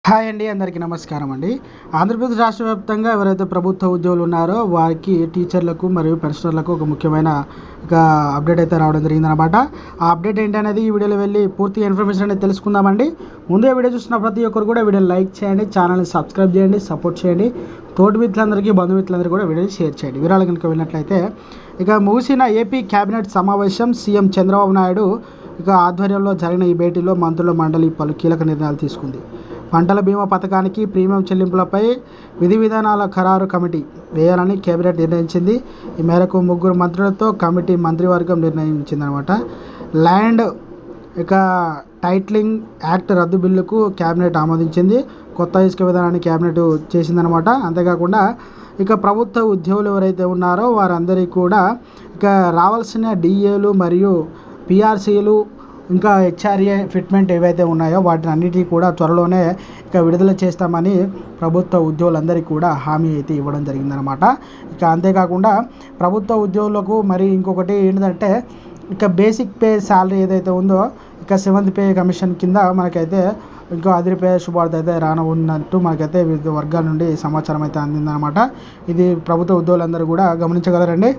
Hi అండి, అందరికీ నమస్కారం అండి. ఆంధ్రప్రదేశ్ రాష్ట్ర వ్యాప్తంగా ఎవరైతే ప్రభుత్వ ఉద్యోగులు ఉన్నారో వారికి టీచర్లకు మరియు పెన్షనర్లకు ఒక ముఖ్యమైన అప్డేట్ అయితే రావడం జరిగిందనమాట. ఆ అప్డేట్ ఏంటనేది ఈ వీడియోలో వెళ్ళి పూర్తిగా ఇన్ఫర్మేషన్ అనేది తెలుసుకుందామండి. ముందే వీడియో చూస్తున్న ప్రతి ఒక్కరు కూడా వీడియో లైక్ చేయండి, ఛానల్ని సబ్స్క్రైబ్ చేయండి, సపోర్ట్ చేయండి. తోటి మిత్రులందరికీ, బంధుమిత్రులందరికీ కూడా వీడియోని షేర్ చేయండి. వివరాలు కనుక వెళ్ళినట్లయితే ముగిసిన ఏపీ కేబినెట్ సమావేశం సీఎం చంద్రబాబు నాయుడు ఆధ్వర్యంలో జరిగిన ఈ భేటీలో మంత్రుల మండలి పలు కీలక నిర్ణయాలు తీసుకుంది. పంటల బీమా పథకానికి ప్రీమియం చెల్లింపులపై విధి విధానాల ఖరారు కమిటీ వేయాలని కేబినెట్ నిర్ణయించింది. ఈ మేరకు 3 మంత్రులతో కమిటీ మంత్రివర్గం నిర్ణయించిందనమాట. ల్యాండ్ టైటిలింగ్ యాక్ట్ రద్దు బిల్లుకు కేబినెట్ ఆమోదించింది. కొత్త ఇసుక విధానాన్ని కేబినెట్ చేసిందనమాట. అంతేకాకుండా ప్రభుత్వ ఉద్యోగులు ఎవరైతే ఉన్నారో వారందరికీ కూడా రావాల్సిన డిఏలు మరియు పిఆర్సీలు ఇంకా హెచ్ఆర్ఏ ఫిట్మెంట్ ఏవైతే ఉన్నాయో వాటిని అన్నిటికీ కూడా త్వరలోనే విడుదల చేస్తామని ప్రభుత్వ ఉద్యోగులందరికీ కూడా హామీ అయితే ఇవ్వడం జరిగిందనమాట. అంతేకాకుండా ప్రభుత్వ ఉద్యోగులకు మరి ఇంకొకటి ఏంటంటే బేసిక్ పే శాలరీ ఏదైతే ఉందో 7th పే కమిషన్ కింద మనకైతే అదిరిపోయే శుభార్త అయితే రానున్నట్టు మనకైతే వివిధ వర్గాల నుండి సమాచారం అయితే అందిందనమాట. ఇది ప్రభుత్వ ఉద్యోగులందరూ కూడా గమనించగలరండి.